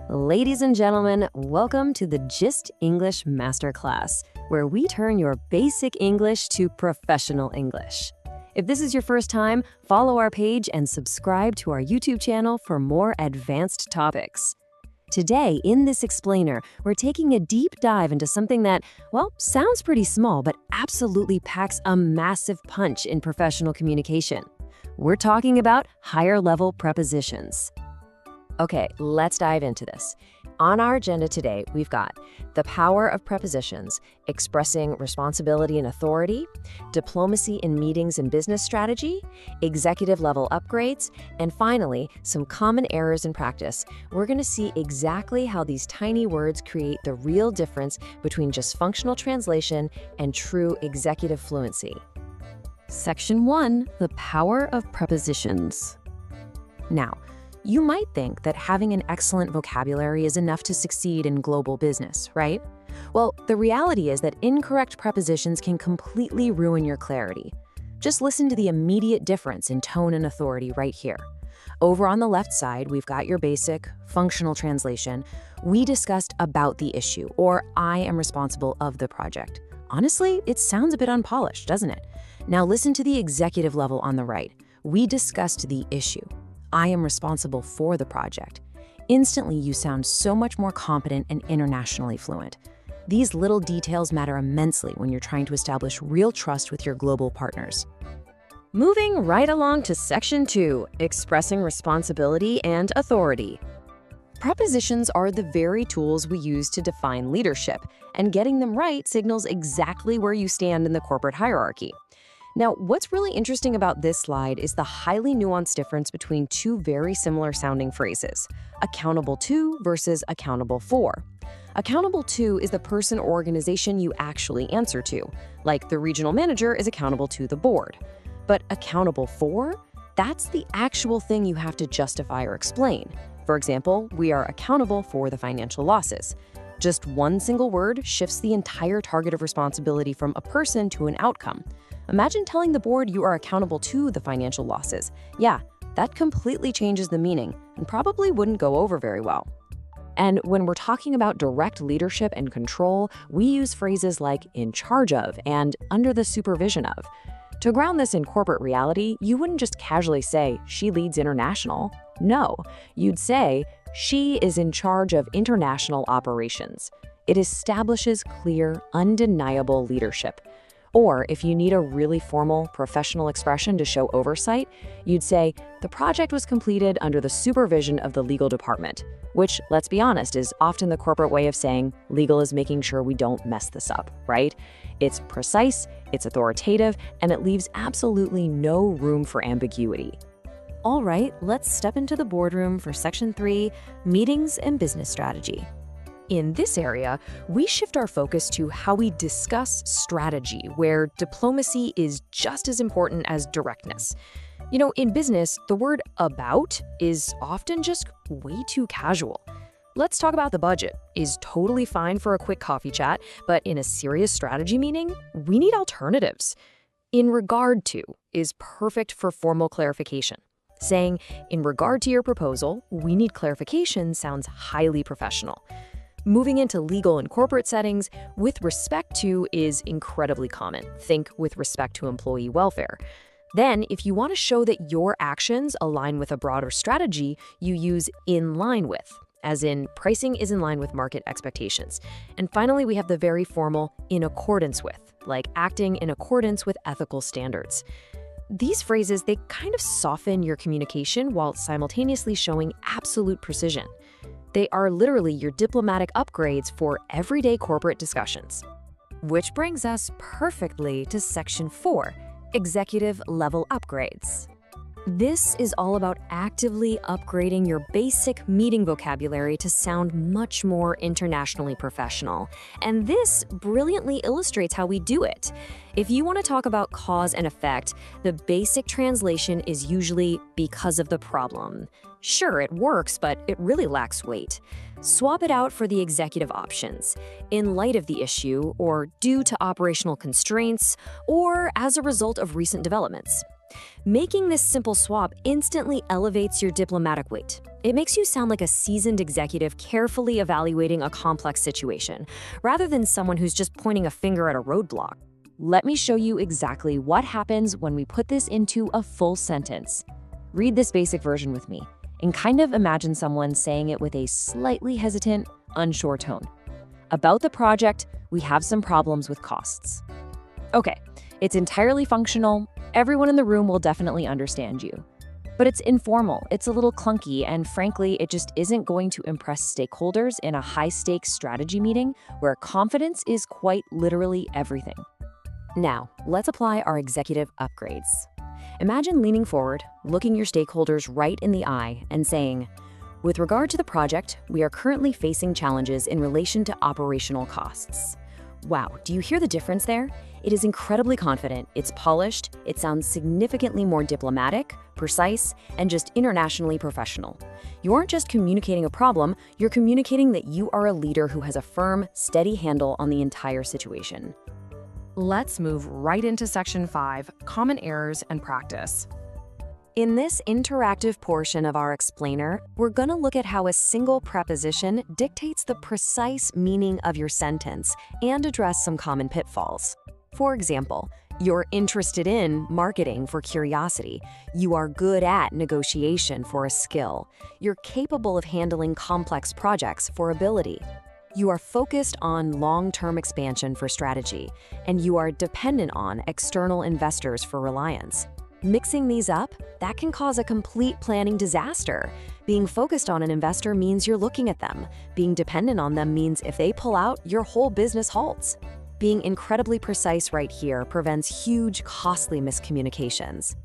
Ladies and gentlemen, welcome to the GIST English Masterclass, where we turn your basic English to professional English. If this is your first time, follow our page and subscribe to our YouTube channel for more advanced topics. Today, in this explainer, we're taking a deep dive into something that, well, sounds pretty small, but absolutely packs a massive punch in professional communication. We're talking about higher-level prepositions. Okay, let's dive into this. On our agenda today, we've got the power of prepositions, expressing responsibility and authority, diplomacy in meetings and business strategy, executive-level upgrades, and finally, some common errors in practice. We're going to see exactly how these tiny words create the real difference between just functional translation and true executive fluency. Section 1, the power of prepositions. Now, you might think that having an excellent vocabulary is enough to succeed in global business, right? Well, the reality is that incorrect prepositions can completely ruin your clarity. Just listen to the immediate difference in tone and authority right here. Over on the left side, we've got your basic, functional translation. We discussed about the issue, or I am responsible of the project. Honestly, it sounds a bit unpolished, doesn't it? Now listen to the executive level on the right. We discussed the issue. I am responsible for the project. Instantly, you sound so much more competent and internationally fluent. These little details matter immensely when you're trying to establish real trust with your global partners. Moving right along to Section 2, expressing responsibility and authority. Prepositions are the very tools we use to define leadership, and getting them right signals exactly where you stand in the corporate hierarchy. Now, what's really interesting about this slide is the highly nuanced difference between two very similar sounding phrases, accountable to versus accountable for. Accountable to is the person or organization you actually answer to, like the regional manager is accountable to the board. But accountable for? That's the actual thing you have to justify or explain. For example, we are accountable for the financial losses. Just one single word shifts the entire target of responsibility from a person to an outcome. Imagine telling the board you are accountable to the financial losses. Yeah, that completely changes the meaning and probably wouldn't go over very well. And when we're talking about direct leadership and control, we use phrases like in charge of and under the supervision of. To ground this in corporate reality, you wouldn't just casually say, she leads international. No, you'd say, she is in charge of international operations. It establishes clear, undeniable leadership. Or if you need a really formal, professional expression to show oversight, you'd say, the project was completed under the supervision of the legal department, which, let's be honest, is often the corporate way of saying legal is making sure we don't mess this up, right? It's precise, it's authoritative, and it leaves absolutely no room for ambiguity. All right, let's step into the boardroom for Section 3, Meetings and Business Strategy. In this area, we shift our focus to how we discuss strategy, where diplomacy is just as important as directness. You know, in business, the word about is often just way too casual. Let's talk about the budget is totally fine for a quick coffee chat, but in a serious strategy meeting, we need alternatives. In regard to is perfect for formal clarification. Saying, in regard to your proposal, we need clarification sounds highly professional. Moving into legal and corporate settings, with respect to is incredibly common. Think with respect to employee welfare. Then, if you want to show that your actions align with a broader strategy, you use in line with, as in pricing is in line with market expectations. And finally, we have the very formal in accordance with, like acting in accordance with ethical standards. These phrases, they kind of soften your communication while simultaneously showing absolute precision. They are literally your diplomatic upgrades for everyday corporate discussions. Which brings us perfectly to Section 4, Executive Level Upgrades. This is all about actively upgrading your basic meeting vocabulary to sound much more internationally professional. And this brilliantly illustrates how we do it. If you want to talk about cause and effect, the basic translation is usually because of the problem. Sure, it works, but it really lacks weight. Swap it out for the executive options, in light of the issue, or due to operational constraints, or as a result of recent developments. Making this simple swap instantly elevates your diplomatic weight. It makes you sound like a seasoned executive carefully evaluating a complex situation, rather than someone who's just pointing a finger at a roadblock. Let me show you exactly what happens when we put this into a full sentence. Read this basic version with me, and kind of imagine someone saying it with a slightly hesitant, unsure tone. About the project, we have some problems with costs. Okay, it's entirely functional. Everyone in the room will definitely understand you. But it's informal, it's a little clunky, and frankly, it just isn't going to impress stakeholders in a high-stakes strategy meeting where confidence is quite literally everything. Now, let's apply our executive upgrades. Imagine leaning forward, looking your stakeholders right in the eye, and saying, "With regard to the project, we are currently facing challenges in relation to operational costs." Wow, do you hear the difference there? It is incredibly confident, it's polished, it sounds significantly more diplomatic, precise, and just internationally professional. You aren't just communicating a problem, you're communicating that you are a leader who has a firm, steady handle on the entire situation. Let's move right into Section 5, Common Errors and Practice. In this interactive portion of our explainer, we're going to look at how a single preposition dictates the precise meaning of your sentence and address some common pitfalls. For example, you're interested in marketing for curiosity. You are good at negotiation for a skill. You're capable of handling complex projects for ability. You are focused on long-term expansion for strategy, and you are dependent on external investors for reliance. Mixing these up, that can cause a complete planning disaster. Being focused on an investor means you're looking at them. Being dependent on them means if they pull out, your whole business halts. Being incredibly precise right here prevents huge, costly miscommunications.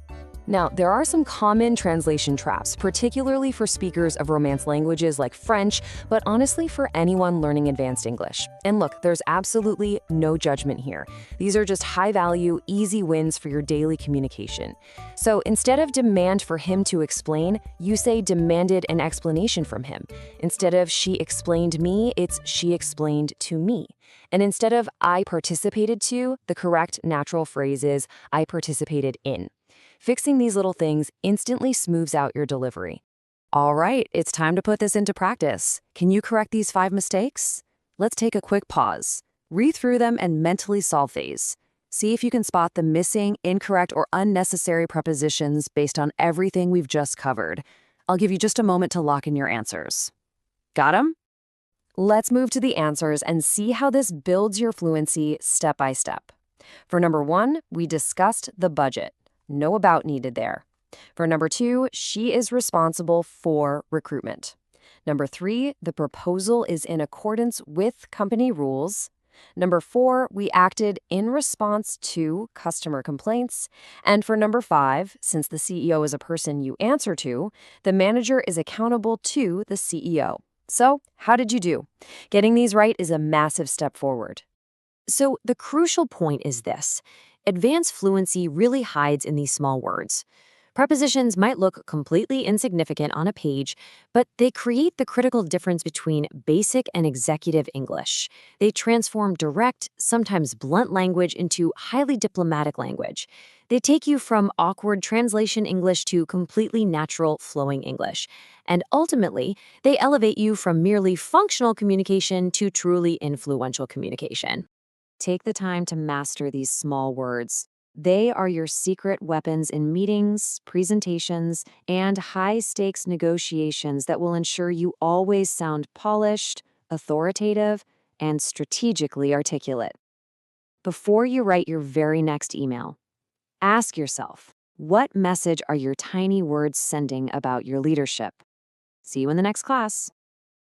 Now, there are some common translation traps, particularly for speakers of Romance languages like French, but honestly for anyone learning advanced English. And look, there's absolutely no judgment here. These are just high-value, easy wins for your daily communication. So instead of demand for him to explain, you say demanded an explanation from him. Instead of she explained me, it's she explained to me. And instead of I participated to, the correct natural phrase is I participated in. Fixing these little things instantly smooths out your delivery. All right, it's time to put this into practice. Can you correct these 5 mistakes? Let's take a quick pause. Read through them and mentally solve these. See if you can spot the missing, incorrect, or unnecessary prepositions based on everything we've just covered. I'll give you just a moment to lock in your answers. Got 'em? Let's move to the answers and see how this builds your fluency step by step. For number 1, we discussed the budget. No about needed there. For number 2, she is responsible for recruitment. Number 3, the proposal is in accordance with company rules. Number 4, we acted in response to customer complaints. And for number 5, since the CEO is a person you answer to, the manager is accountable to the CEO. So, how did you do? Getting these right is a massive step forward. So, the crucial point is this. Advanced fluency really hides in these small words. Prepositions might look completely insignificant on a page, but they create the critical difference between basic and executive English. They transform direct, sometimes blunt language into highly diplomatic language. They take you from awkward translation English to completely natural, flowing English. And ultimately, they elevate you from merely functional communication to truly influential communication. Take the time to master these small words. They are your secret weapons in meetings, presentations, and high-stakes negotiations that will ensure you always sound polished, authoritative, and strategically articulate. Before you write your very next email, ask yourself, what message are your tiny words sending about your leadership? See you in the next class.